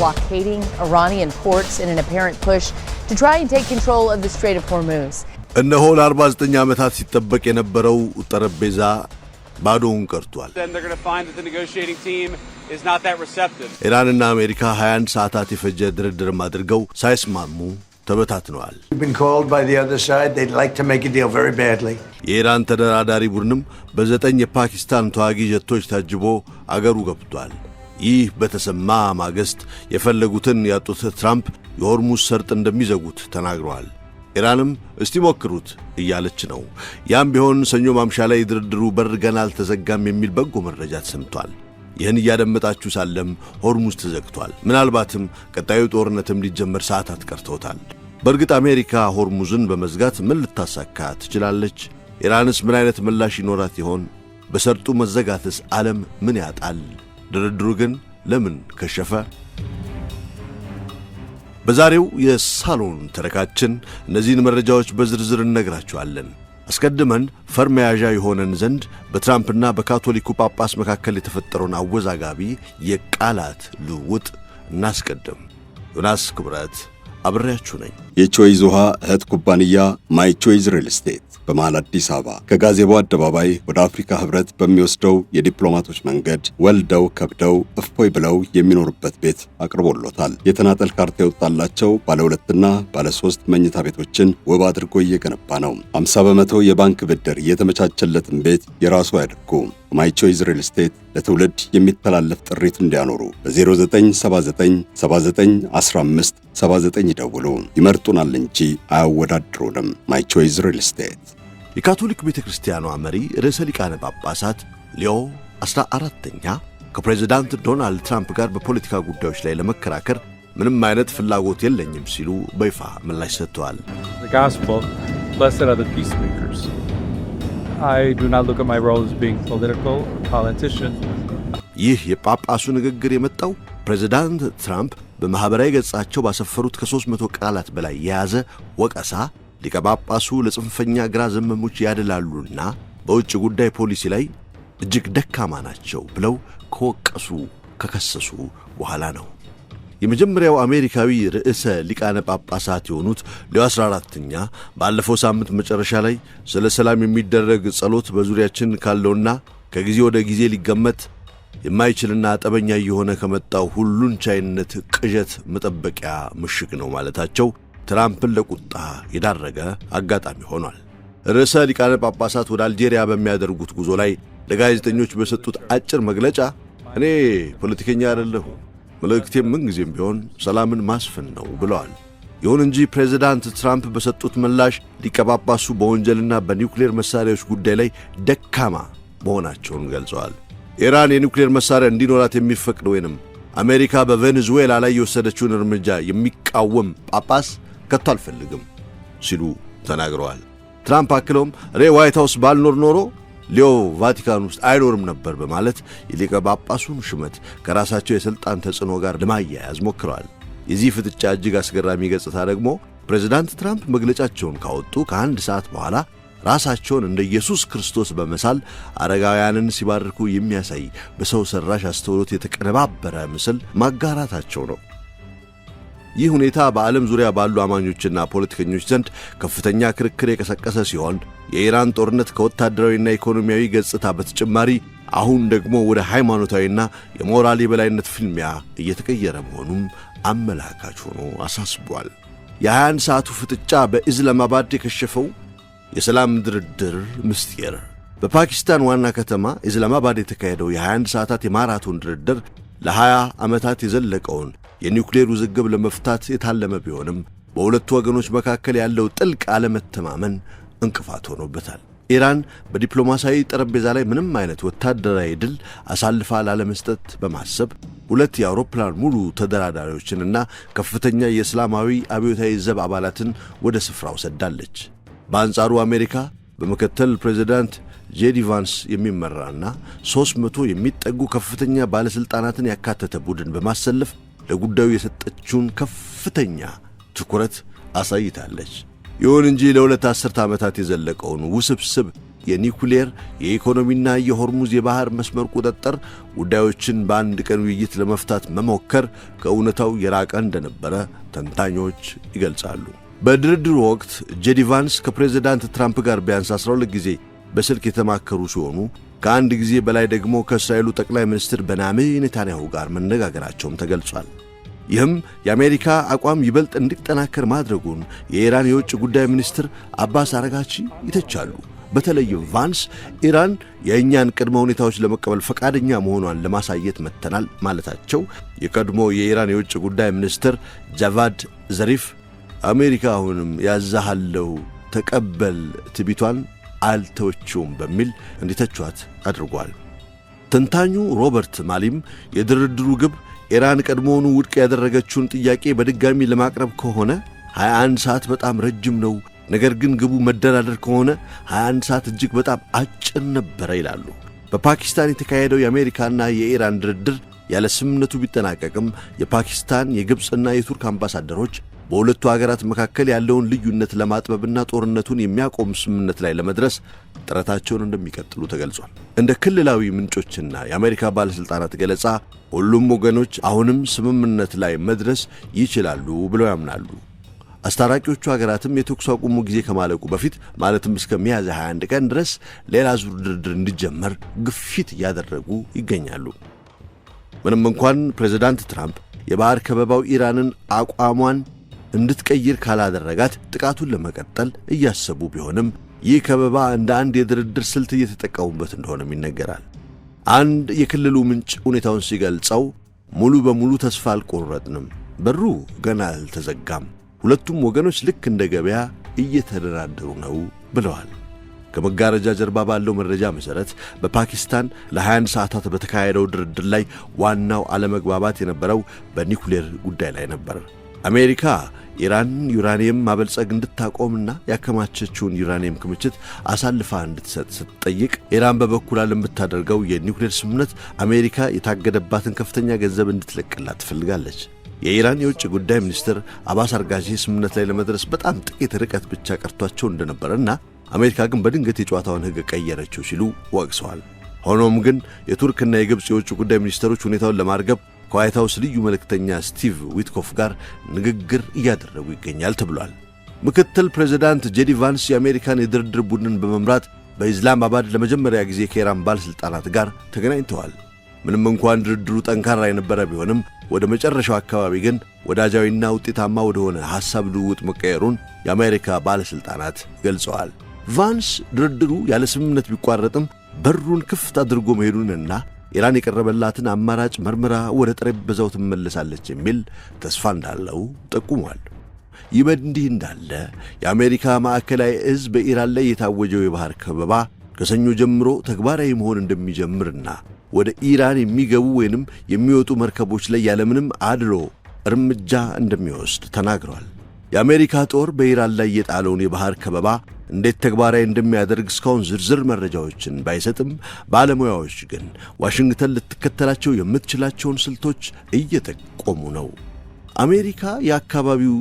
blockading Iranian ports in an apparent push to try and take control of the Strait of Hormuz. እነሆ ለ49 ዓመታት ሲጠበቅ የነበረው ጠረጴዛ ባዶውን ቀርቷል። ኢራንና አሜሪካ 21 ሰዓታት የፈጀ ድርድር አድርገው ሳይስማሙ ተበታትነዋል። የኢራን ተደራዳሪ ቡድንም በ9 የፓኪስታን ተዋጊ ጀቶች ታጅቦ አገሩ ገብቷል። ይህ በተሰማ ማግስት የፈለጉትን ያጡት ትራምፕ የሆርሙዝ ሰርጥ እንደሚዘጉት ተናግረዋል። ኢራንም እስቲ ሞክሩት እያለች ነው። ያም ቢሆን ሰኞ ማምሻ ላይ ድርድሩ በር ገና አልተዘጋም የሚል በጎ መረጃ ተሰምቷል። ይህን እያደመጣችሁ ሳለም ሆርሙዝ ተዘግቷል። ምናልባትም ቀጣዩ ጦርነትም ሊጀመር ሰዓታት ቀርተውታል። በእርግጥ አሜሪካ ሆርሙዝን በመዝጋት ምን ልታሳካ ትችላለች? ኢራንስ ምን አይነት ምላሽ ይኖራት ይሆን? በሰርጡ መዘጋትስ ዓለም ምን ያጣል? ድርድሩ ግን ለምን ከሸፈ? በዛሬው የሳሎን ተረካችን እነዚህን መረጃዎች በዝርዝር እነግራችኋለን። አስቀድመን ፈር መያዣ የሆነን ዘንድ በትራምፕና በካቶሊኩ ጳጳስ መካከል የተፈጠረውን አወዛጋቢ የቃላት ልውውጥ እናስቀድም። ዮናስ ክብረት አብሬያችሁ ነኝ። የቾይዝ ውሃ እህት ኩባንያ ማይ ቾይዝ ሪል ስቴት በመሃል አዲስ አበባ ከጋዜቦ አደባባይ ወደ አፍሪካ ህብረት በሚወስደው የዲፕሎማቶች መንገድ ወልደው ከብደው እፎይ ብለው የሚኖሩበት ቤት አቅርቦሎታል። የተናጠል ካርታ የወጣላቸው ባለ 2ና ባለ 3 መኝታ ቤቶችን ውብ አድርጎ እየገነባ ነው። 50 በመቶ የባንክ ብድር የተመቻቸለትን ቤት የራሱ ያድርጉ። ማይ ቾይዝ ሪል ስቴት ለትውልድ የሚተላለፍ ጥሪት እንዲያኖሩ በ0979 79 15 79 ይደውሉ። ይመርጡናል እንጂ አያወዳድሩንም። ማይ ቾይዝ ሪል ስቴት። የካቶሊክ ቤተክርስቲያኗ መሪ ርዕሰ ሊቃነ ጳጳሳት ሊዮ 14ኛ ከፕሬዝዳንት ዶናልድ ትራምፕ ጋር በፖለቲካ ጉዳዮች ላይ ለመከራከር ምንም አይነት ፍላጎት የለኝም ሲሉ በይፋ ምላሽ ሰጥተዋል። The gospel, blessed are the peacemakers. I do not look at my role as being political or politician. ይህ የጳጳሱ ንግግር የመጣው ፕሬዝዳንት ትራምፕ በማህበራዊ ገጻቸው ባሰፈሩት ከ300 ቃላት በላይ የያዘ ወቀሳ ሊቀ ጳጳሱ ለጽንፈኛ ግራ ዘመሞች ያደላሉና በውጭ ጉዳይ ፖሊሲ ላይ እጅግ ደካማ ናቸው ብለው ከከሰሱ በኋላ ነው። የመጀመሪያው አሜሪካዊ ርዕሰ ሊቃነ ጳጳሳት የሆኑት ሊዮ 14ኛ ባለፈው ሳምንት መጨረሻ ላይ ስለ ሰላም የሚደረግ ጸሎት በዙሪያችን ካለውና ከጊዜ ወደ ጊዜ ሊገመት የማይችልና ጠበኛ የሆነ ከመጣው ሁሉን ቻይነት ቅዠት መጠበቂያ ምሽግ ነው ማለታቸው ትራምፕን ለቁጣ የዳረገ አጋጣሚ ሆኗል። ርዕሰ ሊቃነ ጳጳሳት ወደ አልጄሪያ በሚያደርጉት ጉዞ ላይ ለጋዜጠኞች በሰጡት አጭር መግለጫ እኔ ፖለቲከኛ አይደለሁም፣ መልእክቴም ምንጊዜም ቢሆን ሰላምን ማስፈን ነው ብለዋል። ይሁን እንጂ ፕሬዝዳንት ትራምፕ በሰጡት ምላሽ ሊቀ ጳጳሱ በወንጀልና በኒውክሌር መሳሪያዎች ጉዳይ ላይ ደካማ መሆናቸውን ገልጸዋል። ኢራን የኒውክሌር መሳሪያ እንዲኖራት የሚፈቅድ ወይንም አሜሪካ በቬኔዙዌላ ላይ የወሰደችውን እርምጃ የሚቃወም ጳጳስ ከቶ አልፈልግም ሲሉ ተናግረዋል። ትራምፕ አክለውም እኔ ዋይት ሃውስ ባልኖር ኖሮ ሊዮ ቫቲካን ውስጥ አይኖርም ነበር በማለት የሊቀ ጳጳሱን ሹመት ከራሳቸው የሥልጣን ተጽዕኖ ጋር ለማያያዝ ሞክረዋል። የዚህ ፍጥጫ እጅግ አስገራሚ ገጽታ ደግሞ ፕሬዝዳንት ትራምፕ መግለጫቸውን ካወጡ ከአንድ ሰዓት በኋላ ራሳቸውን እንደ ኢየሱስ ክርስቶስ በመሳል አረጋውያንን ሲባርኩ የሚያሳይ በሰው ሰራሽ አስተውሎት የተቀነባበረ ምስል ማጋራታቸው ነው። ይህ ሁኔታ በዓለም ዙሪያ ባሉ አማኞችና ፖለቲከኞች ዘንድ ከፍተኛ ክርክር የቀሰቀሰ ሲሆን የኢራን ጦርነት ከወታደራዊና ኢኮኖሚያዊ ገጽታ በተጨማሪ አሁን ደግሞ ወደ ሃይማኖታዊና የሞራል የበላይነት ፍልሚያ እየተቀየረ መሆኑም አመላካች ሆኖ አሳስቧል። የ21 ሰዓቱ ፍጥጫ በኢስላማባድ የከሸፈው የሰላም ድርድር ምስጢር። በፓኪስታን ዋና ከተማ ኢስላማባድ የተካሄደው የ21 ሰዓታት የማራቶን ድርድር ለ20 ዓመታት የዘለቀውን የኒውክሌር ውዝግብ ለመፍታት የታለመ ቢሆንም በሁለቱ ወገኖች መካከል ያለው ጥልቅ አለመተማመን እንቅፋት ሆኖበታል። ኢራን በዲፕሎማሲያዊ ጠረጴዛ ላይ ምንም አይነት ወታደራዊ ድል አሳልፋ ላለመስጠት በማሰብ 2 የአውሮፕላን ሙሉ ተደራዳሪዎችንና ከፍተኛ የእስላማዊ አብዮታዊ ዘብ አባላትን ወደ ስፍራው ሰዳለች። በአንጻሩ አሜሪካ በመከተል ፕሬዝዳንት ጄዲ ቫንስ የሚመራና 300 የሚጠጉ ከፍተኛ ባለስልጣናትን ያካተተ ቡድን በማሰለፍ ለጉዳዩ የሰጠችውን ከፍተኛ ትኩረት አሳይታለች። ይሁን እንጂ ለ2 አስርተ ዓመታት የዘለቀውን ውስብስብ የኒኩሌር የኢኮኖሚና የሆርሙዝ የባህር መስመር ቁጥጥር ጉዳዮችን በአንድ ቀን ውይይት ለመፍታት መሞከር ከእውነታው የራቀ እንደነበረ ተንታኞች ይገልጻሉ። በድርድሩ ወቅት ጄዲ ቫንስ ከፕሬዝዳንት ትራምፕ ጋር ቢያንስ 12 ጊዜ በስልክ የተማከሩ ሲሆኑ ከአንድ ጊዜ በላይ ደግሞ ከእስራኤሉ ጠቅላይ ሚኒስትር ቤንያሚን ኔታንያሁ ጋር መነጋገራቸውም ተገልጿል። ይህም የአሜሪካ አቋም ይበልጥ እንዲጠናከር ማድረጉን የኢራን የውጭ ጉዳይ ሚኒስትር አባስ አረጋቺ ይተቻሉ። በተለይም ቫንስ ኢራን የእኛን ቅድመ ሁኔታዎች ለመቀበል ፈቃደኛ መሆኗን ለማሳየት መጥተናል ማለታቸው የቀድሞ የኢራን የውጭ ጉዳይ ሚኒስትር ጃቫድ ዘሪፍ አሜሪካ አሁንም ያዛሃለው ተቀበል ትቢቷን አልተወችውም በሚል እንዲተቿት አድርጓል። ተንታኙ ሮበርት ማሊም የድርድሩ ግብ ኢራን ቀድሞውኑ ውድቅ ያደረገችውን ጥያቄ በድጋሚ ለማቅረብ ከሆነ 21 ሰዓት በጣም ረጅም ነው፣ ነገር ግን ግቡ መደራደር ከሆነ 21 ሰዓት እጅግ በጣም አጭር ነበረ ይላሉ። በፓኪስታን የተካሄደው የአሜሪካና የኢራን ድርድር ያለ ስምምነቱ ቢጠናቀቅም የፓኪስታን የግብፅና የቱርክ አምባሳደሮች በሁለቱ ሀገራት መካከል ያለውን ልዩነት ለማጥበብና ጦርነቱን የሚያቆም ስምምነት ላይ ለመድረስ ጥረታቸውን እንደሚቀጥሉ ተገልጿል። እንደ ክልላዊ ምንጮችና የአሜሪካ ባለሥልጣናት ገለጻ ሁሉም ወገኖች አሁንም ስምምነት ላይ መድረስ ይችላሉ ብለው ያምናሉ። አስታራቂዎቹ ሀገራትም የተኩስ አቁሙ ጊዜ ከማለቁ በፊት ማለትም እስከ ሚያዝያ 21 ቀን ድረስ ሌላ ዙር ድርድር እንዲጀመር ግፊት እያደረጉ ይገኛሉ። ምንም እንኳን ፕሬዝዳንት ትራምፕ የባህር ከበባው ኢራንን አቋሟን እንድትቀይር ካላደረጋት ጥቃቱን ለመቀጠል እያሰቡ ቢሆንም ይህ ከበባ እንደ አንድ የድርድር ስልት እየተጠቀሙበት እንደሆነም ይነገራል። አንድ የክልሉ ምንጭ ሁኔታውን ሲገልጸው ሙሉ በሙሉ ተስፋ አልቆረጥንም፣ በሩ ገና አልተዘጋም፣ ሁለቱም ወገኖች ልክ እንደ ገበያ እየተደራደሩ ነው ብለዋል። ከመጋረጃ ጀርባ ባለው መረጃ መሠረት በፓኪስታን ለ21 ሰዓታት በተካሄደው ድርድር ላይ ዋናው አለመግባባት የነበረው በኒኩሌር ጉዳይ ላይ ነበር። አሜሪካ ኢራን ዩራኒየም ማበልጸግ እንድታቆምና ያከማቸችውን ዩራኒየም ክምችት አሳልፋ እንድትሰጥ ስትጠይቅ፣ ኢራን በበኩሏ ለምታደርገው የኒኩሌር ስምምነት አሜሪካ የታገደባትን ከፍተኛ ገንዘብ እንድትለቅላት ትፈልጋለች። የኢራን የውጭ ጉዳይ ሚኒስትር አባስ አርጋቺ ስምምነት ላይ ለመድረስ በጣም ጥቂት ርቀት ብቻ ቀርቷቸው እንደነበረና አሜሪካ ግን በድንገት የጨዋታውን ሕግ ቀየረችው ሲሉ ወቅሰዋል። ሆኖም ግን የቱርክና የግብፅ የውጭ ጉዳይ ሚኒስትሮች ሁኔታውን ለማርገብ ከዋይት ሃውስ ልዩ መልእክተኛ ስቲቭ ዊትኮፍ ጋር ንግግር እያደረጉ ይገኛል ተብሏል። ምክትል ፕሬዝዳንት ጄዲ ቫንስ የአሜሪካን የድርድር ቡድን በመምራት በኢስላማባድ ለመጀመሪያ ጊዜ ከኢራን ባለሥልጣናት ጋር ተገናኝተዋል። ምንም እንኳን ድርድሩ ጠንካራ የነበረ ቢሆንም ወደ መጨረሻው አካባቢ ግን ወዳጃዊና ውጤታማ ወደሆነ ሐሳብ ልውውጥ መቀየሩን የአሜሪካ ባለሥልጣናት ገልጸዋል። ቫንስ ድርድሩ ያለ ስምምነት ቢቋረጥም በሩን ክፍት አድርጎ መሄዱንና ኢራን የቀረበላትን አማራጭ መርምራ ወደ ጠረጴዛው ትመለሳለች የሚል ተስፋ እንዳለው ጠቁሟል። ይህ በእንዲህ እንዳለ የአሜሪካ ማዕከላዊ እዝ በኢራን ላይ የታወጀው የባህር ከበባ ከሰኞ ጀምሮ ተግባራዊ መሆን እንደሚጀምርና ወደ ኢራን የሚገቡ ወይንም የሚወጡ መርከቦች ላይ ያለምንም አድሎ እርምጃ እንደሚወስድ ተናግሯል። የአሜሪካ ጦር በኢራን ላይ የጣለውን የባህር ከበባ እንዴት ተግባራዊ እንደሚያደርግ እስካሁን ዝርዝር መረጃዎችን ባይሰጥም ባለሙያዎች ግን ዋሽንግተን ልትከተላቸው የምትችላቸውን ስልቶች እየጠቆሙ ነው። አሜሪካ የአካባቢው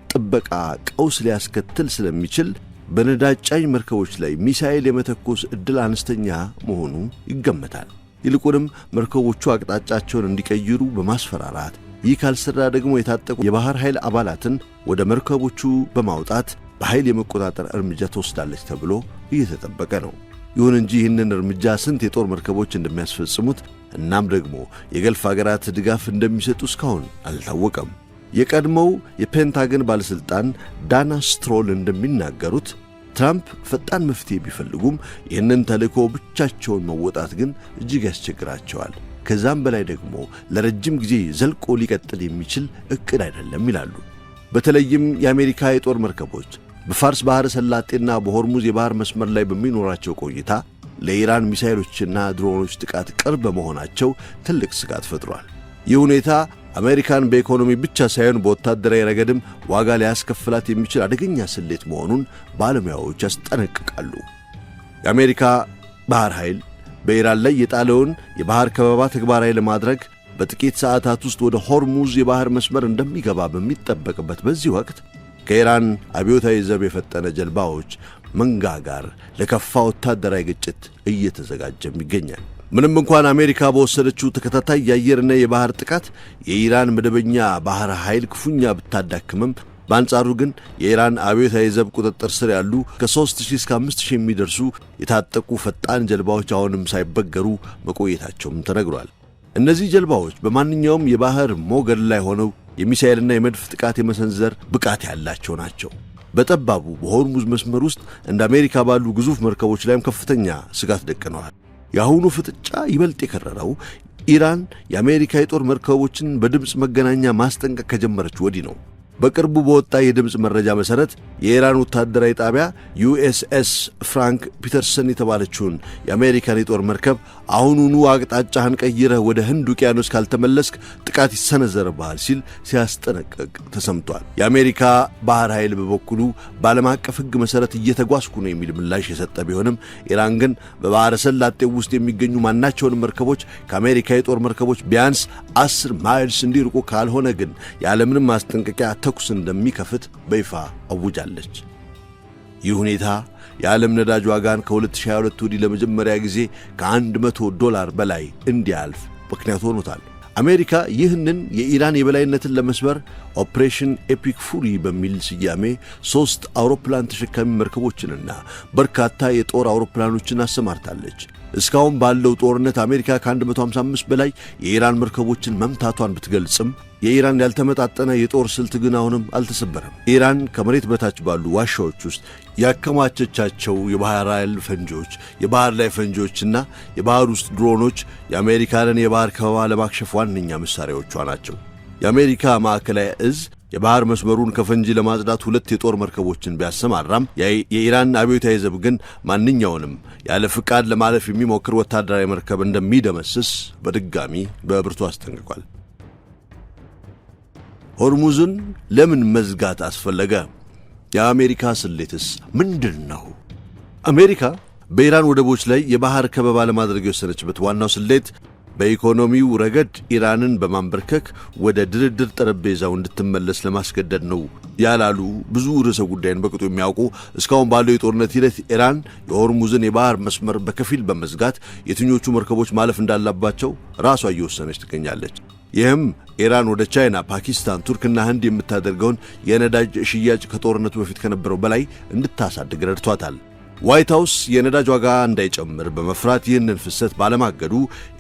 ጥበቃ ቀውስ ሊያስከትል ስለሚችል በነዳጅ ጫኝ መርከቦች ላይ ሚሳኤል የመተኮስ ዕድል አነስተኛ መሆኑ ይገመታል። ይልቁንም መርከቦቹ አቅጣጫቸውን እንዲቀይሩ በማስፈራራት ይህ ካልሰራ ደግሞ የታጠቁ የባህር ኃይል አባላትን ወደ መርከቦቹ በማውጣት በኃይል የመቆጣጠር እርምጃ ተወስዳለች ተብሎ እየተጠበቀ ነው። ይሁን እንጂ ይህንን እርምጃ ስንት የጦር መርከቦች እንደሚያስፈጽሙት እናም ደግሞ የገልፍ አገራት ድጋፍ እንደሚሰጡ እስካሁን አልታወቀም። የቀድሞው የፔንታገን ባለሥልጣን ዳና ስትሮል እንደሚናገሩት ትራምፕ ፈጣን መፍትሄ ቢፈልጉም ይህንን ተልእኮ ብቻቸውን መወጣት ግን እጅግ ያስቸግራቸዋል። ከዛም በላይ ደግሞ ለረጅም ጊዜ ዘልቆ ሊቀጥል የሚችል ዕቅድ አይደለም ይላሉ። በተለይም የአሜሪካ የጦር መርከቦች በፋርስ ባሕረ ሰላጤና በሆርሙዝ የባሕር መስመር ላይ በሚኖራቸው ቆይታ ለኢራን ሚሳኤሎችና ድሮኖች ጥቃት ቅርብ በመሆናቸው ትልቅ ስጋት ፈጥሯል። ይህ ሁኔታ አሜሪካን በኢኮኖሚ ብቻ ሳይሆን በወታደራዊ ረገድም ዋጋ ሊያስከፍላት የሚችል አደገኛ ስሌት መሆኑን ባለሙያዎች ያስጠነቅቃሉ። የአሜሪካ ባሕር ኃይል በኢራን ላይ የጣለውን የባሕር ከበባ ተግባራዊ ለማድረግ በጥቂት ሰዓታት ውስጥ ወደ ሆርሙዝ የባሕር መስመር እንደሚገባ በሚጠበቅበት በዚህ ወቅት ከኢራን አብዮታዊ ዘብ የፈጠነ ጀልባዎች መንጋ ጋር ለከፋ ወታደራዊ ግጭት እየተዘጋጀም ይገኛል። ምንም እንኳን አሜሪካ በወሰደችው ተከታታይ የአየርና የባህር ጥቃት የኢራን መደበኛ ባህር ኃይል ክፉኛ ብታዳክምም በአንጻሩ ግን የኢራን አብዮታዊ ዘብ ቁጥጥር ስር ያሉ ከ3000 እስከ 5000 የሚደርሱ የታጠቁ ፈጣን ጀልባዎች አሁንም ሳይበገሩ መቆየታቸውም ተነግሯል። እነዚህ ጀልባዎች በማንኛውም የባህር ሞገድ ላይ ሆነው የሚሳኤልና የመድፍ ጥቃት የመሰንዘር ብቃት ያላቸው ናቸው። በጠባቡ በሆርሙዝ መስመር ውስጥ እንደ አሜሪካ ባሉ ግዙፍ መርከቦች ላይም ከፍተኛ ስጋት ደቅነዋል። የአሁኑ ፍጥጫ ይበልጥ የከረረው ኢራን የአሜሪካ የጦር መርከቦችን በድምፅ መገናኛ ማስጠንቀቅ ከጀመረች ወዲህ ነው። በቅርቡ በወጣ የድምፅ መረጃ መሠረት የኢራን ወታደራዊ ጣቢያ ዩኤስኤስ ፍራንክ ፒተርሰን የተባለችውን የአሜሪካን የጦር መርከብ አሁኑኑ አቅጣጫህን ቀይረህ ወደ ህንድ ውቅያኖስ ካልተመለስክ ጥቃት ይሰነዘርብሃል ሲል ሲያስጠነቅቅ ተሰምቷል። የአሜሪካ ባህር ኃይል በበኩሉ በዓለም አቀፍ ሕግ መሠረት እየተጓዝኩ ነው የሚል ምላሽ የሰጠ ቢሆንም ኢራን ግን በባሕረ ሰላጤው ውስጥ የሚገኙ ማናቸውንም መርከቦች ከአሜሪካ የጦር መርከቦች ቢያንስ 10 ማይልስ እንዲርቁ ካልሆነ ግን ያለምንም ማስጠንቀቂያ ተኩስ እንደሚከፍት በይፋ አውጃለች። ይህ ሁኔታ የዓለም ነዳጅ ዋጋን ከ2022 ወዲህ ለመጀመሪያ ጊዜ $100 በላይ እንዲያልፍ ምክንያት ሆኖታል። አሜሪካ ይህንን የኢራን የበላይነትን ለመስበር ኦፕሬሽን ኤፒክ ፉሪ በሚል ስያሜ 3 አውሮፕላን ተሸካሚ መርከቦችንና በርካታ የጦር አውሮፕላኖችን አሰማርታለች። እስካሁን ባለው ጦርነት አሜሪካ ከ155 በላይ የኢራን መርከቦችን መምታቷን ብትገልጽም የኢራን ያልተመጣጠነ የጦር ስልት ግን አሁንም አልተሰበረም። ኢራን ከመሬት በታች ባሉ ዋሻዎች ውስጥ ያከማቸቻቸው የባህር ኃይል ፈንጂዎች፣ የባህር ላይ ፈንጂዎችና የባህር ውስጥ ድሮኖች የአሜሪካንን የባህር ከበባ ለማክሸፍ ዋነኛ መሳሪያዎቿ ናቸው። የአሜሪካ ማዕከላዊ እዝ የባህር መስመሩን ከፈንጂ ለማጽዳት 2 የጦር መርከቦችን ቢያሰማራም የኢራን አብዮታዊ ዘብ ግን ማንኛውንም ያለ ፍቃድ ለማለፍ የሚሞክር ወታደራዊ መርከብ እንደሚደመስስ በድጋሚ በብርቱ አስጠንቅቋል። ሆርሙዝን ለምን መዝጋት አስፈለገ? የአሜሪካ ስሌትስ ምንድን ነው? አሜሪካ በኢራን ወደቦች ላይ የባህር ከበባ ለማድረግ የወሰነችበት ዋናው ስሌት በኢኮኖሚው ረገድ ኢራንን በማንበርከክ ወደ ድርድር ጠረጴዛው እንድትመለስ ለማስገደድ ነው ያላሉ ብዙ ርዕሰ ጉዳይን በቅጡ የሚያውቁ እስካሁን ባለው የጦርነት ሂደት ኢራን የሆርሙዝን የባህር መስመር በከፊል በመዝጋት የትኞቹ መርከቦች ማለፍ እንዳለባቸው ራሷ እየወሰነች ትገኛለች። ይህም ኢራን ወደ ቻይና፣ ፓኪስታን፣ ቱርክና ህንድ የምታደርገውን የነዳጅ ሽያጭ ከጦርነቱ በፊት ከነበረው በላይ እንድታሳድግ ረድቷታል። ዋይት ሃውስ የነዳጅ ዋጋ እንዳይጨምር በመፍራት ይህንን ፍሰት ባለማገዱ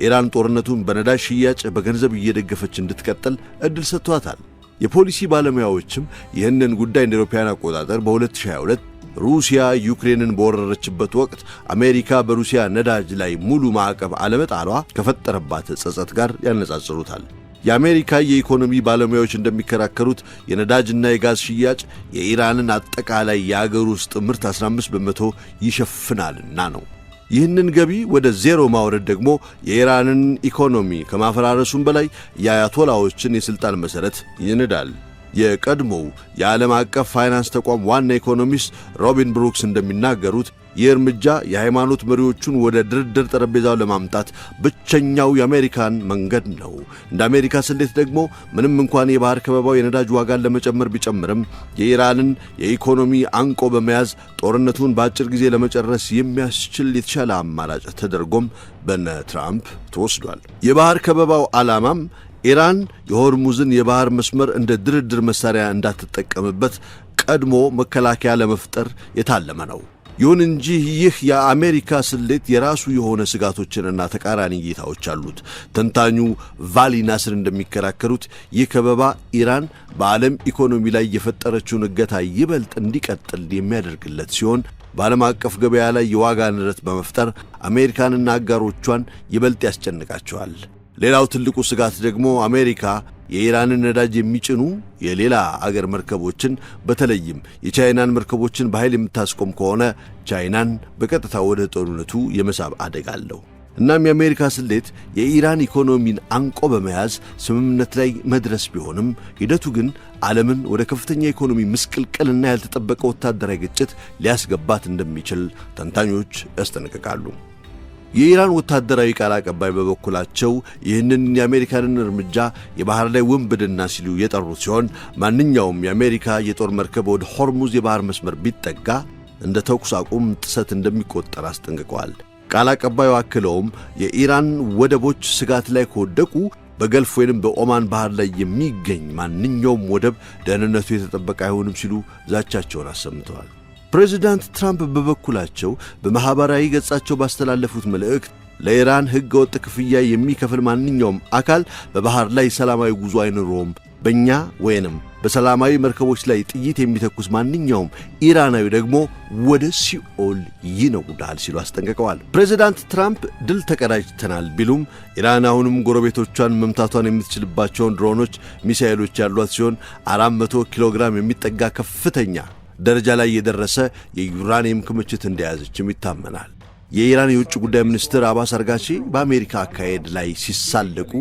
ኢራን ጦርነቱን በነዳጅ ሽያጭ በገንዘብ እየደገፈች እንድትቀጥል እድል ሰጥቷታል። የፖሊሲ ባለሙያዎችም ይህንን ጉዳይ እንደ አውሮፓውያን አቆጣጠር በ2022 ሩሲያ ዩክሬንን በወረረችበት ወቅት አሜሪካ በሩሲያ ነዳጅ ላይ ሙሉ ማዕቀብ አለመጣሏ ከፈጠረባት ጸጸት ጋር ያነጻጽሩታል። የአሜሪካ የኢኮኖሚ ባለሙያዎች እንደሚከራከሩት የነዳጅና የጋዝ ሽያጭ የኢራንን አጠቃላይ የአገር ውስጥ ምርት 15% ይሸፍናልና ነው። ይህንን ገቢ ወደ ዜሮ ማውረድ ደግሞ የኢራንን ኢኮኖሚ ከማፈራረሱም በላይ የአያቶላዎችን የሥልጣን መሠረት ይንዳል። የቀድሞው የዓለም አቀፍ ፋይናንስ ተቋም ዋና ኢኮኖሚስት ሮቢን ብሩክስ እንደሚናገሩት ይህ እርምጃ የሃይማኖት መሪዎቹን ወደ ድርድር ጠረጴዛው ለማምጣት ብቸኛው የአሜሪካን መንገድ ነው። እንደ አሜሪካ ስሌት ደግሞ ምንም እንኳን የባህር ከበባው የነዳጅ ዋጋን ለመጨመር ቢጨምርም የኢራንን የኢኮኖሚ አንቆ በመያዝ ጦርነቱን በአጭር ጊዜ ለመጨረስ የሚያስችል የተሻለ አማራጭ ተደርጎም በነ ትራምፕ ተወስዷል። የባህር ከበባው ዓላማም ኢራን የሆርሙዝን የባህር መስመር እንደ ድርድር መሳሪያ እንዳትጠቀምበት ቀድሞ መከላከያ ለመፍጠር የታለመ ነው። ይሁን እንጂ ይህ የአሜሪካ ስሌት የራሱ የሆነ ስጋቶችንና ተቃራኒ እይታዎች አሉት። ተንታኙ ቫሊ ናስር እንደሚከራከሩት ይህ ከበባ ኢራን በዓለም ኢኮኖሚ ላይ የፈጠረችውን እገታ ይበልጥ እንዲቀጥል የሚያደርግለት ሲሆን በዓለም አቀፍ ገበያ ላይ የዋጋ ንረት በመፍጠር አሜሪካንና አጋሮቿን ይበልጥ ያስጨንቃቸዋል። ሌላው ትልቁ ስጋት ደግሞ አሜሪካ የኢራንን ነዳጅ የሚጭኑ የሌላ አገር መርከቦችን በተለይም የቻይናን መርከቦችን በኃይል የምታስቆም ከሆነ ቻይናን በቀጥታ ወደ ጦርነቱ የመሳብ አደጋ አለው። እናም የአሜሪካ ስሌት የኢራን ኢኮኖሚን አንቆ በመያዝ ስምምነት ላይ መድረስ ቢሆንም ሂደቱ ግን ዓለምን ወደ ከፍተኛ ኢኮኖሚ ምስቅልቅልና ያልተጠበቀ ወታደራዊ ግጭት ሊያስገባት እንደሚችል ተንታኞች ያስጠነቅቃሉ። የኢራን ወታደራዊ ቃል አቀባይ በበኩላቸው ይህንን የአሜሪካንን እርምጃ የባህር ላይ ውንብድና ሲሉ የጠሩት ሲሆን ማንኛውም የአሜሪካ የጦር መርከብ ወደ ሆርሙዝ የባህር መስመር ቢጠጋ እንደ ተኩስ አቁም ጥሰት እንደሚቆጠር አስጠንቅቀዋል። ቃል አቀባዩ አክለውም የኢራን ወደቦች ስጋት ላይ ከወደቁ በገልፍ ወይንም በኦማን ባህር ላይ የሚገኝ ማንኛውም ወደብ ደህንነቱ የተጠበቀ አይሆንም ሲሉ ዛቻቸውን አሰምተዋል። ፕሬዚዳንት ትራምፕ በበኩላቸው በማኅበራዊ ገጻቸው ባስተላለፉት መልእክት ለኢራን ሕገ ወጥ ክፍያ የሚከፍል ማንኛውም አካል በባህር ላይ ሰላማዊ ጉዞ አይኖረውም፣ በእኛ ወይንም በሰላማዊ መርከቦች ላይ ጥይት የሚተኩስ ማንኛውም ኢራናዊ ደግሞ ወደ ሲኦል ይነጉዳል ሲሉ አስጠንቅቀዋል። ፕሬዚዳንት ትራምፕ ድል ተቀዳጅተናል ቢሉም ኢራን አሁንም ጎረቤቶቿን መምታቷን የምትችልባቸውን ድሮኖች፣ ሚሳኤሎች ያሏት ሲሆን 400 ኪሎ ግራም የሚጠጋ ከፍተኛ ደረጃ ላይ የደረሰ የዩራኒየም ክምችት እንደያዘችም ይታመናል። የኢራን የውጭ ጉዳይ ሚኒስትር አባስ አርጋቺ በአሜሪካ አካሄድ ላይ ሲሳለቁ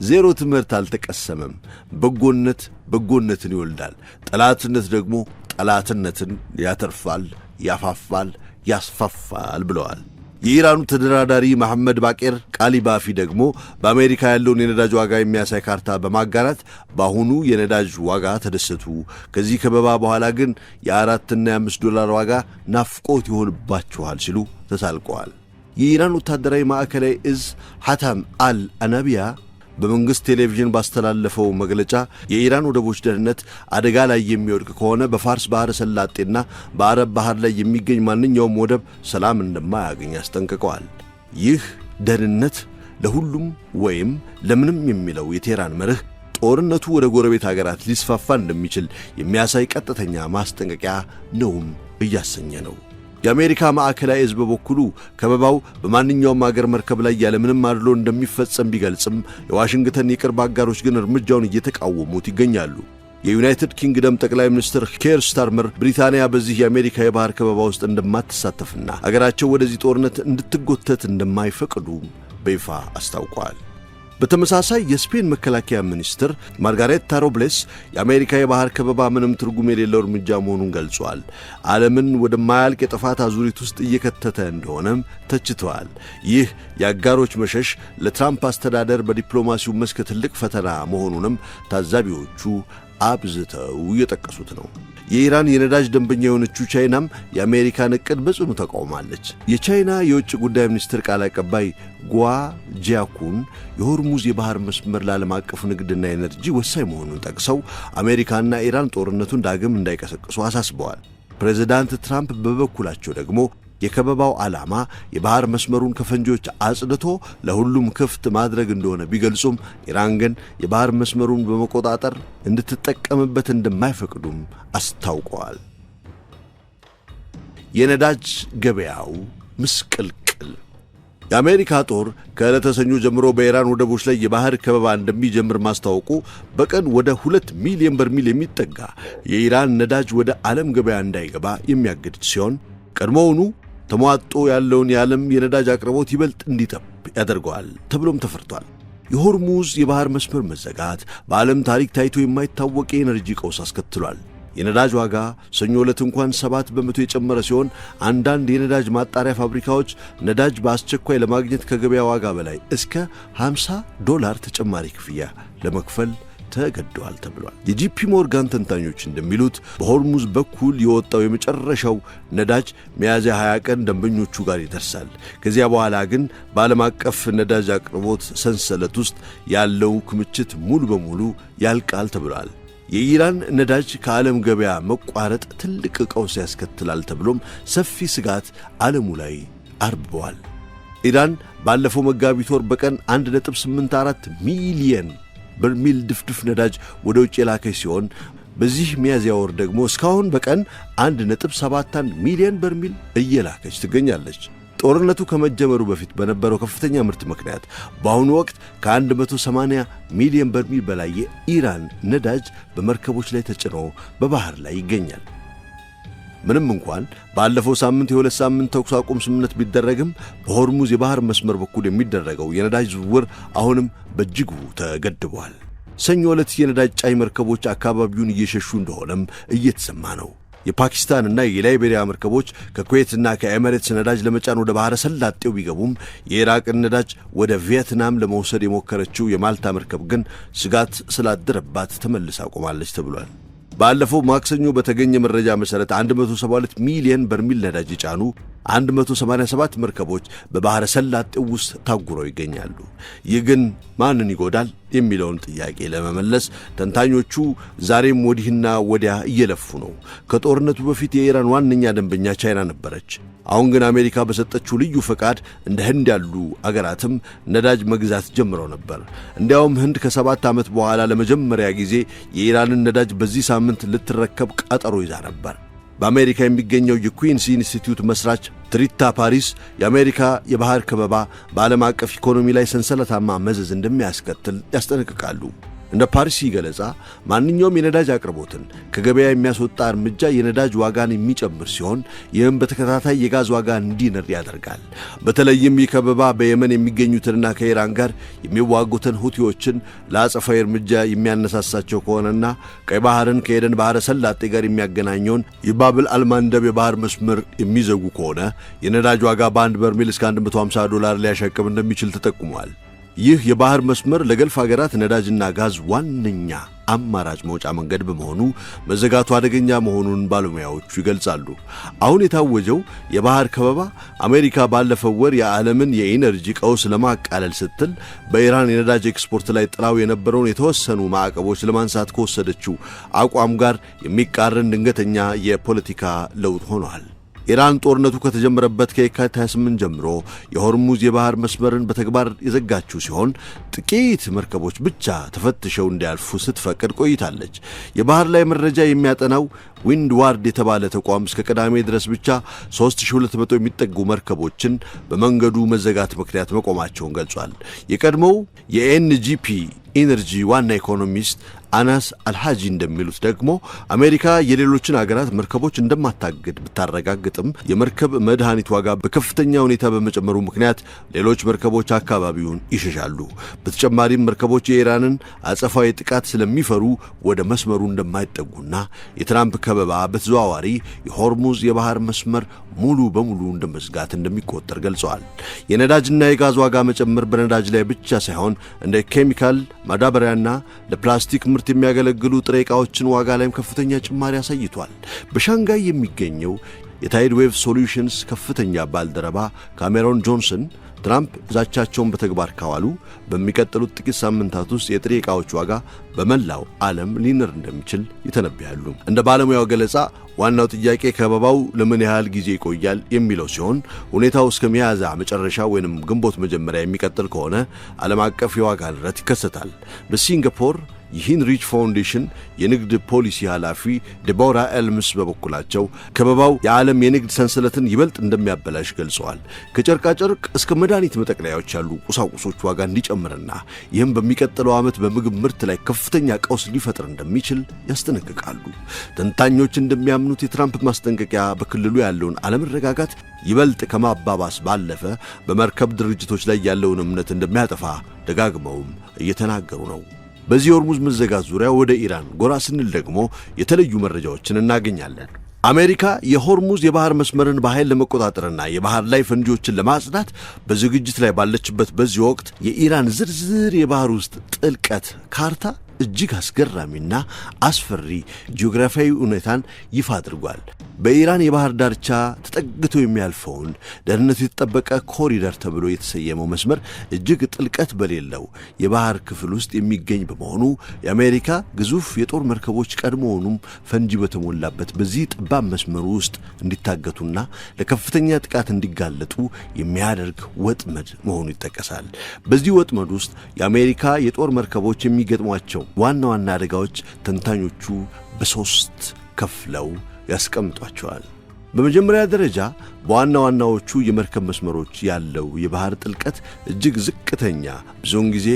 ዜሮ ትምህርት አልተቀሰመም፣ በጎነት በጎነትን ይወልዳል፣ ጠላትነት ደግሞ ጠላትነትን ያተርፋል፣ ያፋፋል፣ ያስፋፋል ብለዋል። የኢራኑ ተደራዳሪ መሐመድ ባቄር ቃሊባፊ ደግሞ በአሜሪካ ያለውን የነዳጅ ዋጋ የሚያሳይ ካርታ በማጋራት በአሁኑ የነዳጅ ዋጋ ተደሰቱ፣ ከዚህ ከበባ በኋላ ግን የ4 እና የ5 ዋጋ ናፍቆት ይሆንባችኋል ሲሉ ተሳልቀዋል። የኢራን ወታደራዊ ማዕከላዊ እዝ ሐታም አል አናቢያ በመንግሥት ቴሌቪዥን ባስተላለፈው መግለጫ የኢራን ወደቦች ደህንነት አደጋ ላይ የሚወድቅ ከሆነ በፋርስ ባሕረ ሰላጤና በአረብ ባሕር ላይ የሚገኝ ማንኛውም ወደብ ሰላም እንደማያገኝ አስጠንቅቀዋል። ይህ ደህንነት ለሁሉም ወይም ለምንም የሚለው የቴህራን መርህ ጦርነቱ ወደ ጎረቤት አገራት ሊስፋፋ እንደሚችል የሚያሳይ ቀጥተኛ ማስጠንቀቂያ ነውም እያሰኘ ነው። የአሜሪካ ማዕከላዊ እዝ በበኩሉ ከበባው በማንኛውም አገር መርከብ ላይ ያለምንም አድሎ እንደሚፈጸም ቢገልጽም የዋሽንግተን የቅርብ አጋሮች ግን እርምጃውን እየተቃወሙት ይገኛሉ። የዩናይትድ ኪንግደም ጠቅላይ ሚኒስትር ኬር ስታርመር ብሪታንያ በዚህ የአሜሪካ የባህር ከበባ ውስጥ እንደማትሳተፍና አገራቸው ወደዚህ ጦርነት እንድትጎተት እንደማይፈቅዱ በይፋ አስታውቀዋል። በተመሳሳይ የስፔን መከላከያ ሚኒስትር ማርጋሬታ ሮብሌስ የአሜሪካ የባህር ከበባ ምንም ትርጉም የሌለው እርምጃ መሆኑን ገልጿል። ዓለምን ወደማያልቅ የጥፋት አዙሪት ውስጥ እየከተተ እንደሆነም ተችተዋል። ይህ የአጋሮች መሸሽ ለትራምፕ አስተዳደር በዲፕሎማሲው መስክ ትልቅ ፈተና መሆኑንም ታዛቢዎቹ አብዝተው እየጠቀሱት ነው። የኢራን የነዳጅ ደንበኛ የሆነችው ቻይናም የአሜሪካን ዕቅድ በጽኑ ተቃውማለች። የቻይና የውጭ ጉዳይ ሚኒስትር ቃል አቀባይ ጓ ጂያኩን የሆርሙዝ የባህር መስመር ለዓለም አቀፉ ንግድና ኤነርጂ ወሳኝ መሆኑን ጠቅሰው አሜሪካና ኢራን ጦርነቱን ዳግም እንዳይቀሰቅሱ አሳስበዋል። ፕሬዚዳንት ትራምፕ በበኩላቸው ደግሞ የከበባው ዓላማ የባህር መስመሩን ከፈንጂዎች አጽድቶ ለሁሉም ክፍት ማድረግ እንደሆነ ቢገልጹም ኢራን ግን የባህር መስመሩን በመቆጣጠር እንድትጠቀምበት እንደማይፈቅዱም አስታውቀዋል። የነዳጅ ገበያው ምስቅልቅል። የአሜሪካ ጦር ከዕለተ ሰኞ ጀምሮ በኢራን ወደቦች ላይ የባህር ከበባ እንደሚጀምር ማስታወቁ በቀን ወደ 2 ሚሊዮን በርሚል የሚጠጋ የኢራን ነዳጅ ወደ ዓለም ገበያ እንዳይገባ የሚያግድ ሲሆን ቀድሞውኑ ተሟጦ ያለውን የዓለም የነዳጅ አቅርቦት ይበልጥ እንዲጠብ ያደርገዋል ተብሎም ተፈርቷል። የሆርሙዝ የባህር መስመር መዘጋት በዓለም ታሪክ ታይቶ የማይታወቅ የኤነርጂ ቀውስ አስከትሏል። የነዳጅ ዋጋ ሰኞ ዕለት እንኳን 7 በመቶ የጨመረ ሲሆን አንዳንድ የነዳጅ ማጣሪያ ፋብሪካዎች ነዳጅ በአስቸኳይ ለማግኘት ከገበያ ዋጋ በላይ እስከ $50 ተጨማሪ ክፍያ ለመክፈል ተገደዋል ተብሏል። የጂፒ ሞርጋን ተንታኞች እንደሚሉት በሆርሙዝ በኩል የወጣው የመጨረሻው ነዳጅ ሚያዝያ 20 ቀን ደንበኞቹ ጋር ይደርሳል። ከዚያ በኋላ ግን በዓለም አቀፍ ነዳጅ አቅርቦት ሰንሰለት ውስጥ ያለው ክምችት ሙሉ በሙሉ ያልቃል ተብሏል። የኢራን ነዳጅ ከዓለም ገበያ መቋረጥ ትልቅ ቀውስ ያስከትላል ተብሎም ሰፊ ስጋት ዓለሙ ላይ አርበዋል። ኢራን ባለፈው መጋቢት ወር በቀን 1.84 ሚሊየን በርሚል ድፍድፍ ነዳጅ ወደ ውጭ የላከች ሲሆን በዚህ ሚያዝያ ወር ደግሞ እስካሁን በቀን 1.71 ሚሊዮን በርሚል እየላከች ትገኛለች። ጦርነቱ ከመጀመሩ በፊት በነበረው ከፍተኛ ምርት ምክንያት በአሁኑ ወቅት ከ180 ሚሊዮን በርሚል በላይ የኢራን ነዳጅ በመርከቦች ላይ ተጭኖ በባህር ላይ ይገኛል። ምንም እንኳን ባለፈው ሳምንት የ2 ሳምንት ተኩስ አቁም ስምምነት ቢደረግም በሆርሙዝ የባህር መስመር በኩል የሚደረገው የነዳጅ ዝውውር አሁንም በእጅጉ ተገድቧል። ሰኞ ዕለት የነዳጅ ጫኝ መርከቦች አካባቢውን እየሸሹ እንደሆነም እየተሰማ ነው። የፓኪስታንና የላይቤሪያ መርከቦች ከኩዌትና ከኤሚሬትስ ነዳጅ ለመጫን ወደ ባህረ ሰላጤው ቢገቡም የኢራቅን ነዳጅ ወደ ቪየትናም ለመውሰድ የሞከረችው የማልታ መርከብ ግን ስጋት ስላደረባት ተመልሳ ቆማለች ተብሏል። ባለፈው ማክሰኞ በተገኘ መረጃ መሰረት 172 ሚሊዮን በርሜል ነዳጅ የጫኑ 187 መርከቦች በባህረ ሰላጤው ውስጥ ታጉረው ይገኛሉ። ይህ ግን ማንን ይጎዳል የሚለውን ጥያቄ ለመመለስ ተንታኞቹ ዛሬም ወዲህና ወዲያ እየለፉ ነው። ከጦርነቱ በፊት የኢራን ዋነኛ ደንበኛ ቻይና ነበረች። አሁን ግን አሜሪካ በሰጠችው ልዩ ፈቃድ እንደ ህንድ ያሉ አገራትም ነዳጅ መግዛት ጀምረው ነበር። እንዲያውም ህንድ ከ7 ዓመት በኋላ ለመጀመሪያ ጊዜ የኢራንን ነዳጅ በዚህ ሳምንት ልትረከብ ቀጠሮ ይዛ ነበር። በአሜሪካ የሚገኘው የኩዊንስ ኢንስቲትዩት መስራች ትሪታ ፓሪስ የአሜሪካ የባህር ከበባ በዓለም አቀፍ ኢኮኖሚ ላይ ሰንሰለታማ መዘዝ እንደሚያስከትል ያስጠነቅቃሉ። እንደ ፓሪሲ ገለጻ ማንኛውም የነዳጅ አቅርቦትን ከገበያ የሚያስወጣ እርምጃ የነዳጅ ዋጋን የሚጨምር ሲሆን ይህም በተከታታይ የጋዝ ዋጋ እንዲንር ያደርጋል። በተለይም ይህ ከበባ በየመን የሚገኙትንና ከኢራን ጋር የሚዋጉትን ሁቲዎችን ለአጸፋዊ እርምጃ የሚያነሳሳቸው ከሆነና ቀይ ባህርን ከኤደን ባህረ ሰላጤ ጋር የሚያገናኘውን የባብል አልማንደብ የባህር መስመር የሚዘጉ ከሆነ የነዳጅ ዋጋ በአንድ በርሜል እስከ $150 ሊያሻቅብ እንደሚችል ተጠቁሟል። ይህ የባህር መስመር ለገልፍ ሀገራት ነዳጅና ጋዝ ዋነኛ አማራጭ መውጫ መንገድ በመሆኑ መዘጋቱ አደገኛ መሆኑን ባለሙያዎቹ ይገልጻሉ። አሁን የታወጀው የባህር ከበባ አሜሪካ ባለፈው ወር የዓለምን የኢነርጂ ቀውስ ለማቃለል ስትል በኢራን የነዳጅ ኤክስፖርት ላይ ጥላው የነበረውን የተወሰኑ ማዕቀቦች ለማንሳት ከወሰደችው አቋም ጋር የሚቃረን ድንገተኛ የፖለቲካ ለውጥ ሆኗል። ኢራን ጦርነቱ ከተጀመረበት ከየካቲት 28 ጀምሮ የሆርሙዝ የባህር መስመርን በተግባር የዘጋችው ሲሆን ጥቂት መርከቦች ብቻ ተፈትሸው እንዲያልፉ ስትፈቅድ ቆይታለች። የባህር ላይ መረጃ የሚያጠናው ዊንድዋርድ የተባለ ተቋም እስከ ቅዳሜ ድረስ ብቻ 3200 የሚጠጉ መርከቦችን በመንገዱ መዘጋት ምክንያት መቆማቸውን ገልጿል። የቀድሞው የኤንጂፒ ኢነርጂ ዋና ኢኮኖሚስት አናስ አልሃጂ እንደሚሉት ደግሞ አሜሪካ የሌሎችን አገራት መርከቦች እንደማታገድ ብታረጋግጥም የመርከብ መድኃኒት ዋጋ በከፍተኛ ሁኔታ በመጨመሩ ምክንያት ሌሎች መርከቦች አካባቢውን ይሸሻሉ። በተጨማሪም መርከቦች የኢራንን አጸፋዊ ጥቃት ስለሚፈሩ ወደ መስመሩ እንደማይጠጉና የትራምፕ ከበባ በተዘዋዋሪ የሆርሙዝ የባህር መስመር ሙሉ በሙሉ እንደመዝጋት እንደሚቆጠር ገልጸዋል። የነዳጅና የጋዝ ዋጋ መጨመር በነዳጅ ላይ ብቻ ሳይሆን እንደ ኬሚካል፣ ማዳበሪያና ለፕላስቲክ ምርት የሚያገለግሉ ጥሬ ዕቃዎችን ዋጋ ላይም ከፍተኛ ጭማሪ አሳይቷል። በሻንጋይ የሚገኘው የታይድ ዌቭ ሶሉሽንስ ከፍተኛ ባልደረባ ካሜሮን ጆንሰን ትራምፕ ዛቻቸውን በተግባር ካዋሉ በሚቀጥሉት ጥቂት ሳምንታት ውስጥ የጥሬ ዕቃዎች ዋጋ በመላው ዓለም ሊንር እንደሚችል ይተነብያሉ። እንደ ባለሙያው ገለጻ ዋናው ጥያቄ ከበባው ለምን ያህል ጊዜ ይቆያል የሚለው ሲሆን ሁኔታው እስከ ሚያዝያ መጨረሻ ወይንም ግንቦት መጀመሪያ የሚቀጥል ከሆነ ዓለም አቀፍ የዋጋ ንረት ይከሰታል። በሲንጋፖር የሂንሪች ፋውንዴሽን የንግድ ፖሊሲ ኃላፊ ዴቦራ ኤልምስ በበኩላቸው ከበባው የዓለም የንግድ ሰንሰለትን ይበልጥ እንደሚያበላሽ ገልጸዋል። ከጨርቃጨርቅ እስከ መድኃኒት መጠቅለያዎች ያሉ ቁሳቁሶች ዋጋ እንዲጨምርና ይህም በሚቀጥለው ዓመት በምግብ ምርት ላይ ከፍተኛ ቀውስ ሊፈጥር እንደሚችል ያስጠነቅቃሉ። ተንታኞች እንደሚያምኑት የትራምፕ ማስጠንቀቂያ በክልሉ ያለውን አለመረጋጋት ይበልጥ ከማባባስ ባለፈ በመርከብ ድርጅቶች ላይ ያለውን እምነት እንደሚያጠፋ ደጋግመውም እየተናገሩ ነው። በዚህ ሆርሙዝ መዘጋት ዙሪያ ወደ ኢራን ጎራ ስንል ደግሞ የተለዩ መረጃዎችን እናገኛለን። አሜሪካ የሆርሙዝ የባህር መስመርን በኃይል ለመቆጣጠርና የባህር ላይ ፈንጂዎችን ለማጽዳት በዝግጅት ላይ ባለችበት በዚህ ወቅት የኢራን ዝርዝር የባህር ውስጥ ጥልቀት ካርታ እጅግ አስገራሚና አስፈሪ ጂኦግራፊያዊ ሁኔታን ይፋ አድርጓል። በኢራን የባህር ዳርቻ ተጠግቶ የሚያልፈውን ደህንነቱ የተጠበቀ ኮሪደር ተብሎ የተሰየመው መስመር እጅግ ጥልቀት በሌለው የባህር ክፍል ውስጥ የሚገኝ በመሆኑ የአሜሪካ ግዙፍ የጦር መርከቦች ቀድሞውኑም ፈንጂ በተሞላበት በዚህ ጠባብ መስመር ውስጥ እንዲታገቱና ለከፍተኛ ጥቃት እንዲጋለጡ የሚያደርግ ወጥመድ መሆኑ ይጠቀሳል። በዚህ ወጥመድ ውስጥ የአሜሪካ የጦር መርከቦች የሚገጥሟቸው ዋና ዋና አደጋዎች ተንታኞቹ በሶስት ከፍለው ያስቀምጧቸዋል። በመጀመሪያ ደረጃ በዋና ዋናዎቹ የመርከብ መስመሮች ያለው የባህር ጥልቀት እጅግ ዝቅተኛ፣ ብዙውን ጊዜ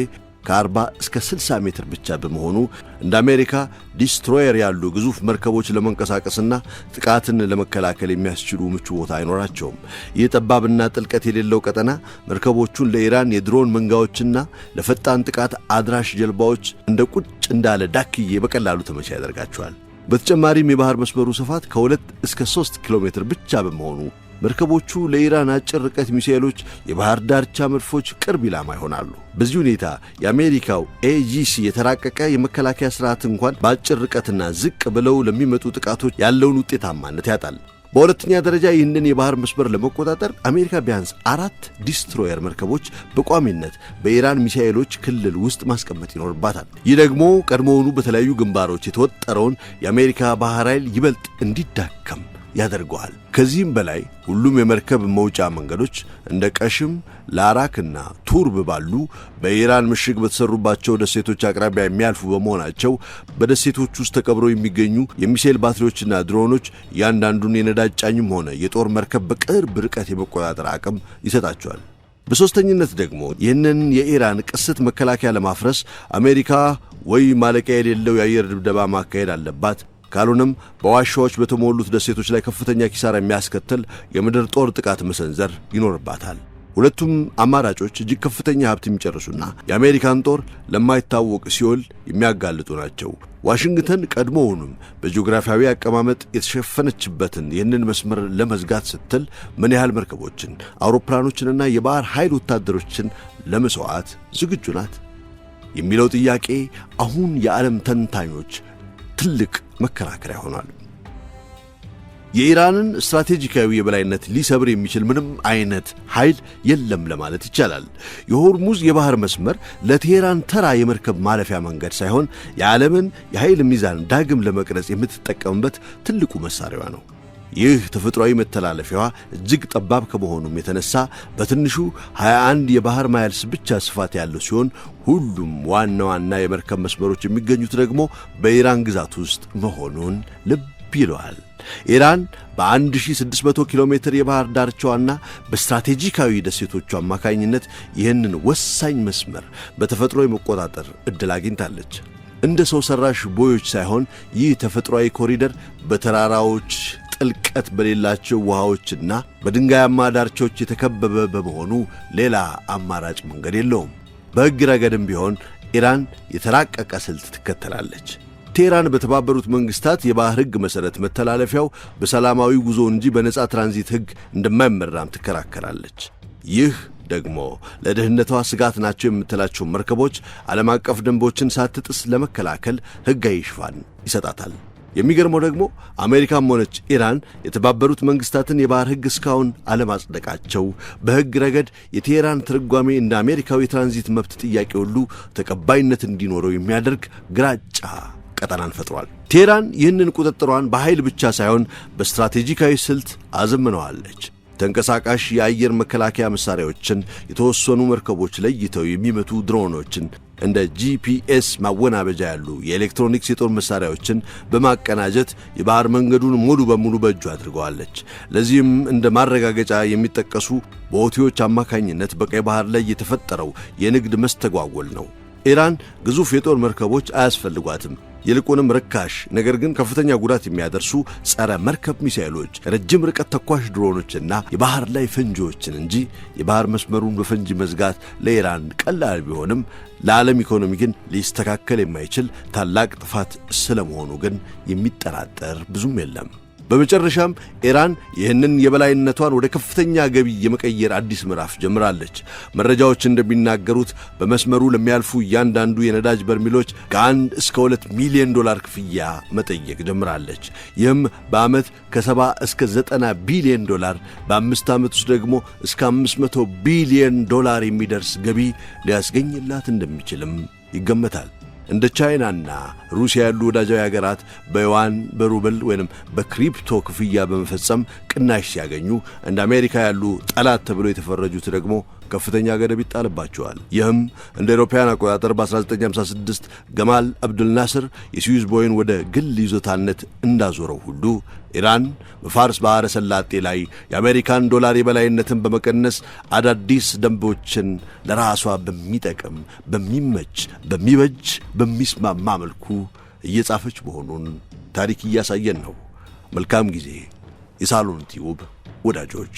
ከ40 እስከ 60 ሜትር ብቻ በመሆኑ እንደ አሜሪካ ዲስትሮየር ያሉ ግዙፍ መርከቦች ለመንቀሳቀስና ጥቃትን ለመከላከል የሚያስችሉ ምቹ ቦታ አይኖራቸውም። ይህ ጠባብና ጥልቀት የሌለው ቀጠና መርከቦቹን ለኢራን የድሮን መንጋዎችና ለፈጣን ጥቃት አድራሽ ጀልባዎች እንደ ቁጭ እንዳለ ዳክዬ በቀላሉ ተመቻ ያደርጋቸዋል። በተጨማሪም የባህር መስመሩ ስፋት ከ2 እስከ 3 ኪሎ ሜትር ብቻ በመሆኑ መርከቦቹ ለኢራን አጭር ርቀት ሚሳኤሎች፣ የባህር ዳርቻ መድፎች ቅርብ ኢላማ ይሆናሉ። በዚህ ሁኔታ የአሜሪካው ኤጂሲ የተራቀቀ የመከላከያ ስርዓት እንኳን በአጭር ርቀትና ዝቅ ብለው ለሚመጡ ጥቃቶች ያለውን ውጤታማነት ያጣል። በሁለተኛ ደረጃ ይህንን የባህር መስመር ለመቆጣጠር አሜሪካ ቢያንስ 4 ዲስትሮየር መርከቦች በቋሚነት በኢራን ሚሳኤሎች ክልል ውስጥ ማስቀመጥ ይኖርባታል። ይህ ደግሞ ቀድሞውኑ በተለያዩ ግንባሮች የተወጠረውን የአሜሪካ ባህር ኃይል ይበልጥ እንዲዳከም ያደርገዋል። ከዚህም በላይ ሁሉም የመርከብ መውጫ መንገዶች እንደ ቀሽም፣ ላራክና ቱርብ ባሉ በኢራን ምሽግ በተሰሩባቸው ደሴቶች አቅራቢያ የሚያልፉ በመሆናቸው በደሴቶች ውስጥ ተቀብረው የሚገኙ የሚሳኤል ባትሪዎችና ድሮኖች እያንዳንዱን የነዳጅ ጫኝም ሆነ የጦር መርከብ በቅርብ ርቀት የመቆጣጠር አቅም ይሰጣቸዋል። በሦስተኝነት ደግሞ ይህንን የኢራን ቅስት መከላከያ ለማፍረስ አሜሪካ ወይ ማለቂያ የሌለው የአየር ድብደባ ማካሄድ አለባት፣ ካልሆነም በዋሻዎች በተሞሉት ደሴቶች ላይ ከፍተኛ ኪሳራ የሚያስከትል የምድር ጦር ጥቃት መሰንዘር ይኖርባታል። ሁለቱም አማራጮች እጅግ ከፍተኛ ሀብት የሚጨርሱና የአሜሪካን ጦር ለማይታወቅ ሲኦል የሚያጋልጡ ናቸው። ዋሽንግተን ቀድሞውንም በጂኦግራፊያዊ አቀማመጥ የተሸፈነችበትን ይህንን መስመር ለመዝጋት ስትል ምን ያህል መርከቦችን፣ አውሮፕላኖችንና የባህር ኃይል ወታደሮችን ለመስዋዕት ዝግጁ ናት የሚለው ጥያቄ አሁን የዓለም ተንታኞች ትልቅ መከራከሪያ ሆኗል። የኢራንን ስትራቴጂካዊ የበላይነት ሊሰብር የሚችል ምንም አይነት ኃይል የለም ለማለት ይቻላል። የሆርሙዝ የባህር መስመር ለቴሄራን ተራ የመርከብ ማለፊያ መንገድ ሳይሆን የዓለምን የኃይል ሚዛን ዳግም ለመቅረጽ የምትጠቀምበት ትልቁ መሳሪያዋ ነው። ይህ ተፈጥሯዊ መተላለፊያዋ እጅግ ጠባብ ከመሆኑም የተነሳ በትንሹ 21 የባህር ማይልስ ብቻ ስፋት ያለው ሲሆን ሁሉም ዋና ዋና የመርከብ መስመሮች የሚገኙት ደግሞ በኢራን ግዛት ውስጥ መሆኑን ልብ ይለዋል። ኢራን በ1600 ኪሎ ሜትር የባህር ዳርቻዋና በስትራቴጂካዊ ደሴቶቿ አማካኝነት ይህንን ወሳኝ መስመር በተፈጥሮ የመቆጣጠር ዕድል አግኝታለች። እንደ ሰው ሰራሽ ቦዮች ሳይሆን ይህ ተፈጥሯዊ ኮሪደር በተራራዎች ጥልቀት በሌላቸው ውሃዎችና በድንጋያማ ዳርቻዎች የተከበበ በመሆኑ ሌላ አማራጭ መንገድ የለውም። በሕግ ረገድም ቢሆን ኢራን የተራቀቀ ስልት ትከተላለች። ቴህራን በተባበሩት መንግስታት የባህር ሕግ መሠረት መተላለፊያው በሰላማዊ ጉዞ እንጂ በነጻ ትራንዚት ሕግ እንደማይመራም ትከራከራለች። ይህ ደግሞ ለደህንነቷ ስጋት ናቸው የምትላቸው መርከቦች ዓለም አቀፍ ደንቦችን ሳትጥስ ለመከላከል ሕጋዊ ሽፋን ይሰጣታል። የሚገርመው ደግሞ አሜሪካም ሆነች ኢራን የተባበሩት መንግስታትን የባህር ሕግ እስካሁን አለማጽደቃቸው በሕግ ረገድ የቴህራን ትርጓሜ እንደ አሜሪካዊ የትራንዚት መብት ጥያቄ ሁሉ ተቀባይነት እንዲኖረው የሚያደርግ ግራጫ ቀጠናን ፈጥሯል። ቴህራን ይህንን ቁጥጥሯን በኃይል ብቻ ሳይሆን በስትራቴጂካዊ ስልት አዘምነዋለች። ተንቀሳቃሽ የአየር መከላከያ መሳሪያዎችን፣ የተወሰኑ መርከቦች ለይተው የሚመቱ ድሮኖችን፣ እንደ ጂፒኤስ ማወናበጃ ያሉ የኤሌክትሮኒክስ የጦር መሳሪያዎችን በማቀናጀት የባህር መንገዱን ሙሉ በሙሉ በእጁ አድርገዋለች። ለዚህም እንደ ማረጋገጫ የሚጠቀሱ በሁቲዎች አማካኝነት በቀይ ባህር ላይ የተፈጠረው የንግድ መስተጓጎል ነው። ኢራን ግዙፍ የጦር መርከቦች አያስፈልጓትም። ይልቁንም ርካሽ ነገር ግን ከፍተኛ ጉዳት የሚያደርሱ ጸረ መርከብ ሚሳኤሎች፣ ረጅም ርቀት ተኳሽ ድሮኖችና የባህር ላይ ፈንጂዎችን እንጂ የባህር መስመሩን በፈንጂ መዝጋት ለኢራን ቀላል ቢሆንም ለዓለም ኢኮኖሚ ግን ሊስተካከል የማይችል ታላቅ ጥፋት ስለመሆኑ ግን የሚጠራጠር ብዙም የለም። በመጨረሻም ኢራን ይህንን የበላይነቷን ወደ ከፍተኛ ገቢ የመቀየር አዲስ ምዕራፍ ጀምራለች። መረጃዎች እንደሚናገሩት በመስመሩ ለሚያልፉ እያንዳንዱ የነዳጅ በርሜሎች ከ1 እስከ 2 ሚሊዮን ዶላር ክፍያ መጠየቅ ጀምራለች። ይህም በዓመት ከ70 እስከ 90 ቢሊዮን ዶላር፣ በ5 ዓመት ውስጥ ደግሞ እስከ 500 ቢሊዮን ዶላር የሚደርስ ገቢ ሊያስገኝላት እንደሚችልም ይገመታል። እንደ ቻይናና ሩሲያ ያሉ ወዳጃዊ ሀገራት በዩዋን፣ በሩብል ወይንም በክሪፕቶ ክፍያ በመፈጸም ቅናሽ ሲያገኙ፣ እንደ አሜሪካ ያሉ ጠላት ተብለው የተፈረጁት ደግሞ ከፍተኛ ገደብ ይጣልባቸዋል። ይህም እንደ አውሮፓውያን አቆጣጠር በ1956 ገማል አብዱል ናስር የስዊዝ ቦይን ወደ ግል ይዞታነት እንዳዞረው ሁሉ ኢራን በፋርስ ባሕረ ሰላጤ ላይ የአሜሪካን ዶላር የበላይነትን በመቀነስ አዳዲስ ደንቦችን ለራሷ በሚጠቅም፣ በሚመች፣ በሚበጅ፣ በሚስማማ መልኩ እየጻፈች መሆኑን ታሪክ እያሳየን ነው። መልካም ጊዜ። የሳሎን ቲዩብ ወዳጆች።